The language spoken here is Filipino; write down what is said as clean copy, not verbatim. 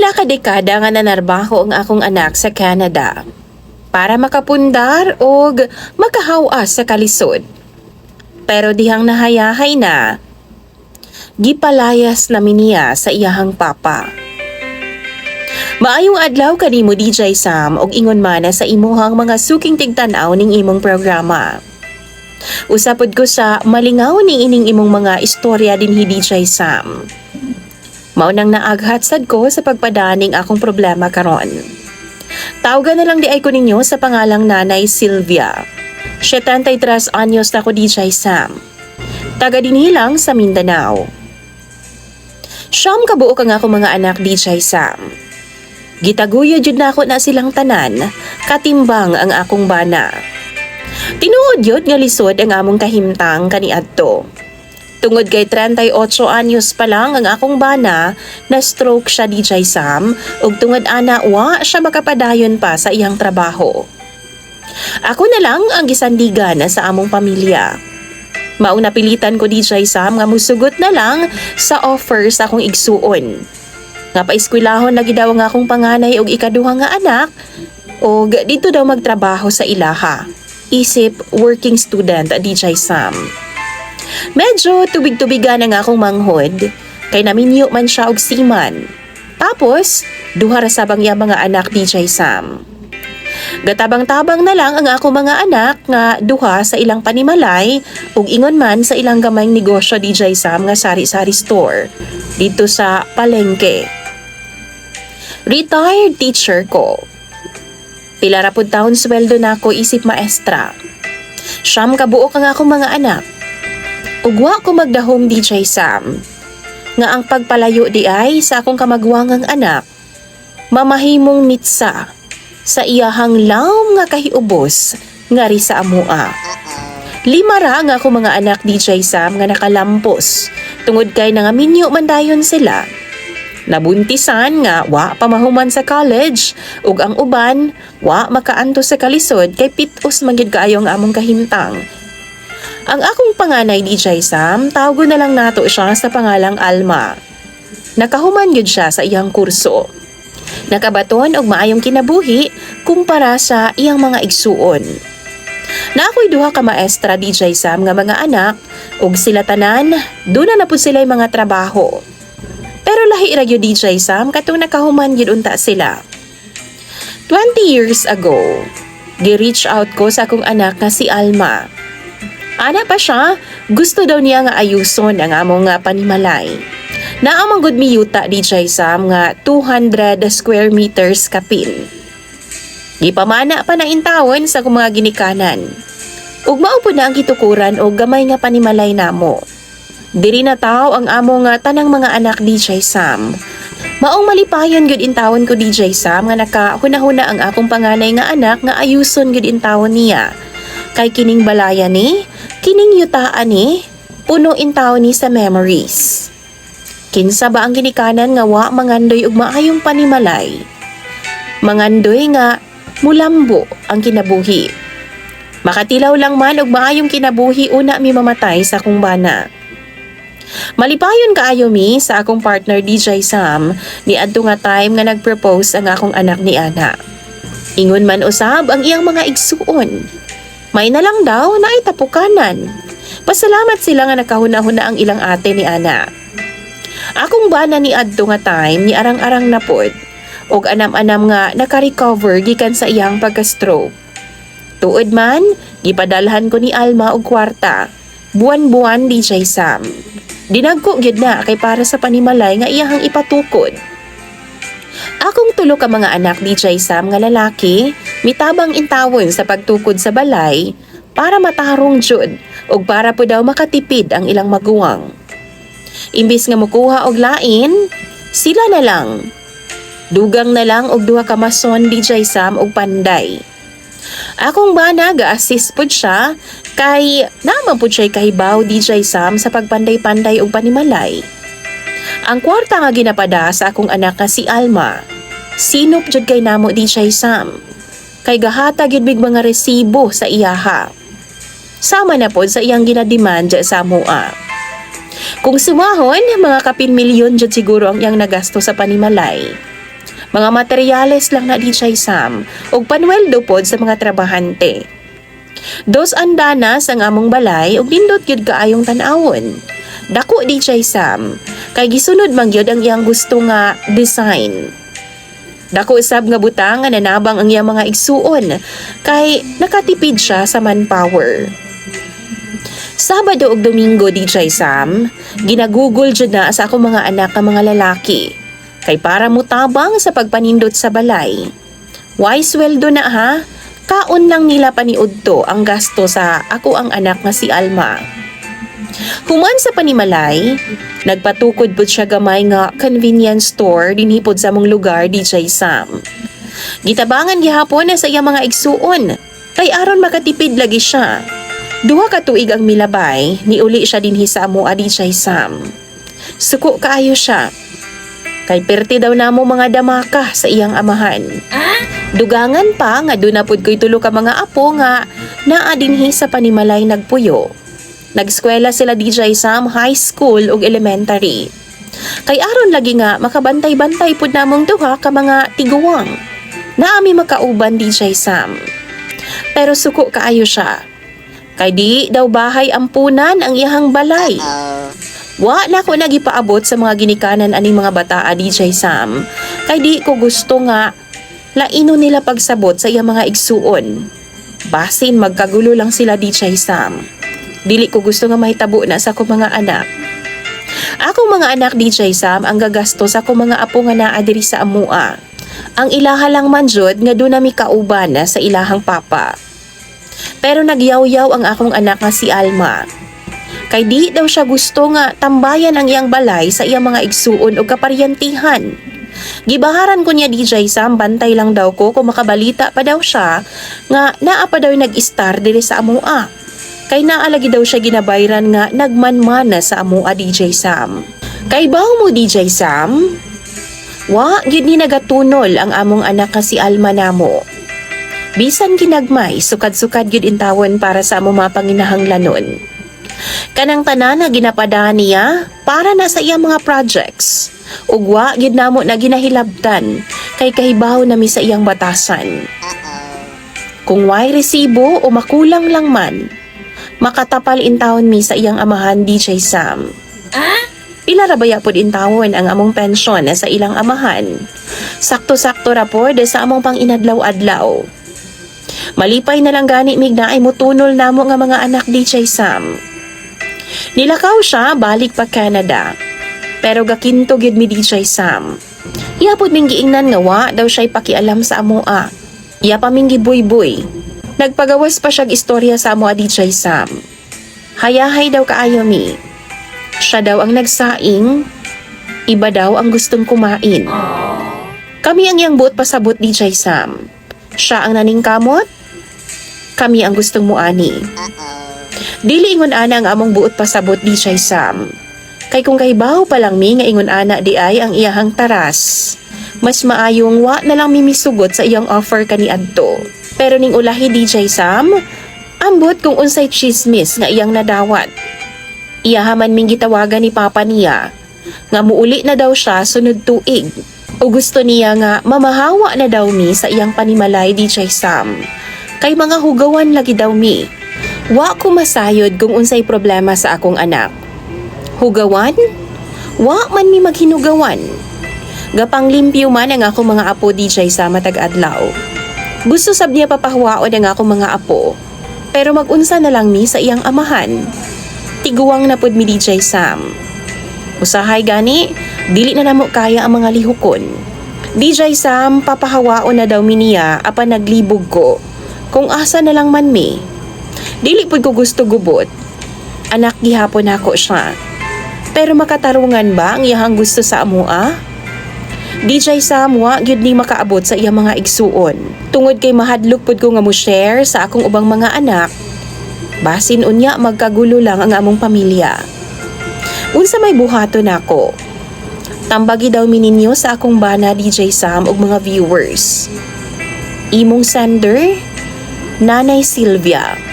Pila ka dekada nga nanarbaho ang akong anak sa Canada para makapundar og makahawas sa kalisod. Pero dihang nahayahay na, gipalayas namin niya sa iyahang papa. Maayong adlaw kanimo DJ Sam og ingon mana sa imuhang mga suking tigtanaw ning imong programa. Usapod ko sa malingaw ni ining imong mga istorya dinhi DJ Sam. Mao nang naaghat sad ko sa pagpadaning akong problema karon. Tawagan na lang di ay ko ninyo sa pangalang Nanay Sylvia. 73 anyos na ko DJ Sam. Taga dinhi lang sa Mindanao. Siyam kabuo ka nga akong mga anak DJ Sam. Gitaguya jud na ako na silang tanan, katimbang ang akong bana. Tinuod yun nga lisod ang among kahimtang kaniadto. Tungod kay 38 anyos pa lang ang akong bana, na stroke siya DJ Sam, ug tungod ana wa siya makapadayon pa sa iyang trabaho. Ako na lang ang gisandigan sa among pamilya. Maong napilitan ko DJ Sam nga musugot na lang sa offer sa akong igsuon. Nga paeskwelahon lagi daw nga akong panganay og ikaduha nga anak, og dito daw magtrabaho sa ilaha. Isip working student DJ Sam. Medyo tubig-tubigan ang akong manghod, kay naminyo man siya og siman. Tapos, duha ra sabang iya mga anak DJ Sam. Gatabang-tabang na lang ang akong mga anak nga duha sa ilang panimalay ug ingon man sa ilang gamayng negosyo DJ Sam nga sari-sari store dito sa Palengke. Retired teacher ko. Pila ra pud taon sweldo nako isip maestra. Siyam kabuo ka nga akong mga anak. Ugwa ko magdahom DJ Sam, nga ang pagpalayo di ay sa akong kamagwangang anak, mamahimong mitsa sa iyahang lawm nga kahiubos nga ri sa amua. 5 ra nga akong mga anak DJ Sam nga nakalampos, tungod kay nangaminyo man dayon sila. Nabuntisan nga wa pamahuman sa college, ug ang uban wa makaanto sa kalisod kay pitos man gyud kaayo ang among kahimtang. Ang akong panganay DJ Sam, tawgo na lang nato siya sa pangalang Alma. Nakahuman yun siya sa iyang kurso. Nakabaton og maayong kinabuhi kumpara sa iyang mga igsuon. Na ako'y duha ka maestra DJ Sam nga mga anak, og sila tanan, duna na po sila mga trabaho. Pero lahi ra gyud DJ Sam katong nakahuman yun unta sila. 20 years ago, gi-reach out ko sa akong anak nga si Alma. Ana pa siya, gusto daw niya nga ayuson ang among nga panimalay. Naamang gud miyuta DJ Sam nga 200 square meters kapin. Gipamana pa na intawon sa akong mga ginikanan. Ug mao pud na ang kitukuran og gamay nga panimalay namo. Diri na taw ang among nga tanang mga anak DJ Sam. Maong malipayon gud intawon ko DJ Sam nga nakahuna-huna ang akong panganay nga anak nga ayuson gud intawon niya. Kay kining balaya ni, kining yutaan ni, puno intaw ni sa memories. Kinsa ba ang ginikanan nga wa mangandoy ug maayong panimalay? Mangandoy nga mulambo ang kinabuhi. Makatilaw lang man og maayong kinabuhi una mi mamatay sa akong bana. Malipayon kaayo mi sa akong partner DJ Sam ni adto nga time nga nagpropose ang akong anak ni Ana. Ingon man usab ang iyang mga igsuon. May na lang daw na itapukanan. Pasalamat sila nga nakahuna-huna ang ilang ate ni Ana. Akong bana ni adto nga time ni arang-arang na pod, og anam-anam nga naka-recover gikan sa iyang pagka-stroke. Tuod man, gipadalhan ko ni Alma og kwarta. Buwan-buwan DJ Sam. Dinagko gyud na kay para sa panimalay nga iyahang ipatukod. Akong tulo ka mga anak DJ Sam nga lalaki, mitabang intawon sa pagtukod sa balay para matarong jud og para po daw makatipid ang ilang maguwang. Imbis nga mukuha og lain, sila na lang. Dugang na lang og duha ka mason DJ Sam og panday. Akong bana ga-assist pud siya kay naman pud siya kahibaw DJ Sam sa pagpanday-panday og panimalay. Ang kwarta nga ginapada sa akong anak nga si Alma, sinop jud kay namo DJ Sam. Kay gahatag yun big mga resibo sa iyaha. Sama na po sa iyang ginademand sa amua. Kung sumahon, mga kapin milyon jud siguro ang iyang nagasto sa panimalay. Mga materyales lang na DJ Sam ug panweldo pod sa mga trabahante. Dos andanas ang among balay ug nindot gyud kaayong tan-awon. Dako DJ Sam, kay gisunod man gyud ang iyang gusto nga design. Dako usab nga butang nga nanabang ang iyang mga igsuon kay nakatipid siya sa manpower. Sabado ug Domingo DJ Sam, ginagugol jud na sa akong mga anak nga mga lalaki. Kay para mutabang sa pagpanindot sa balay. Why sweldo na ha? Kaon lang nila paniudto ang gasto sa ako ang anak nga si Alma. Human sa panimalay, nagpatukod pud siya gamay nga convenience store dinhi pod sa among lugar DJ Sam. Gitabangan gihapon na sa iyang mga igsuon, kay aron makatipid lagi siya. 2 ka tuig ang milabay, niuli siya dinhi sa amo DJ Sam. Suko kaayo siya. Kay perti daw namo mga damaka sa iyang amahan. Dugangan pa nga doon na pud ko'y tulo ka mga apo nga naa dinhi sa panimalay nagpuyo. Nagskwela sila DJ Sam high school ug elementary. Kay aron lagi nga makabantay-bantay pud namong duha ka mga tiguwang. Naami makauban DJ Sam. Pero suko kaayo siya. Kay di daw bahay ampunan ang iyahang balay. Wa na ko nagipaabot sa mga ginikanan aning mga bataa DJ Sam. Kay di ko gusto nga laino nila pagsabot sa iyang mga igsuon. Basin magkagulo lang sila DJ Sam. Dili ko gusto nga mahitabo na sa akong mga anak. Akong mga anak DJ Sam ang gagasto sa akong mga apo nga naa diri sa amua. Ang ilaha lang man jud nga doon nami kauban na sa ilahang papa. Pero nagyaw-yaw ang akong anak nga si Alma. Kay di daw siya gusto nga tambayan ang iyang balay sa iyang mga igsuon o kaparyantihan. Gibaharan ko niya DJ Sam, bantay lang daw ko kung makabalita pa daw siya nga naa pa daw nag-star diri sa amua. Kay naalagi daw siya ginabayran nga nagmanmana sa amua DJ Sam. Kay bawo mo DJ Sam? Wa, gyud ni nagatunol ang among anak nga si Alma namo. Bisan ginagmay, sukad-sukad gyud intawon para sa among mga panginahanglanon. Kanang tanan na ginapadaan niya para na sa iyang mga projects. Ugwa gyud namo na ginahilabtan kay kahibaw nami sa iyang batasan. Kung way resibo o makulang lang man, makatapal intawon mi sa iyang amahan DJ Sam. Pila ra baya pod intawon ang among pensyon na sa ilang amahan. Sakto-sakto ra pod sa among pang-inadlaw-adlaw. Malipay na lang gani mig naay mutunol namo nga mga anak DJ Sam. Nilakaw siya balik pa Canada. Pero gakinto gyud mi DJ Sam. Iya pod ming giingnan nga wa daw siya'y pakialam sa amoa. Iya pa ming gibuy-buy. Nagpagawas pa siyag istorya sa amoa DJ Sam. Hayahay daw kaayo mi. Siya daw ang nagsaing, iba daw ang gustong kumain. Kami ang iyang buot pasabot DJ Sam. Siya ang naningkamot, kami ang gustong muani. Dili ingon ana ang among buot pasabot DJ Sam. Kay kung kahibaw pa lang mi nga ingon ana di ay ang iyahang taras, mas maayong wa na lang mimisugot sa iyang offer kaniadto. Pero ning ulahi DJ Sam, ambot kung unsay chismis nga iyang nadawat. Iyahaman ming gitawagan ni papa niya nga muuli na daw siya sunod tuig. O gusto niya nga mamahawa na daw mi sa iyang panimalay DJ Sam. Kay mga hugawan lagi daw mi. Wa ko masayod kung unsay problema sa akong anak. Hugawan? Wa man mi maghinugawan. Gapang limpyo man ang akong mga apo DJ sa matag adlaw. Gusto sab niya papahuwaon ang akong mga apo. Pero magunsa na lang mi sa iyang amahan. Tiguwang na pod mi DJ Sam. Usahay gani, dili na namo kaya ang mga lihukon. DJ Sam, papahawaon na daw mi niya apan naglibog ko. Kung asa na lang man mi. Dili pod ko gusto gubot. Anak gihapon ako siya. Pero makatarungan ba ang iyang gusto sa amoa? DJ Sam, wa gyud ni makaabot sa iyang mga igsuon. Tungod kay mahadlok pod ko nga mo share sa akong ubang mga anak. Basin unya magkagulo lang ang among pamilya. Unsa may buhaton nako. Tambagi daw mi ninyo sa akong bana DJ Sam ug mga viewers. Imong sender, Nanay Sylvia.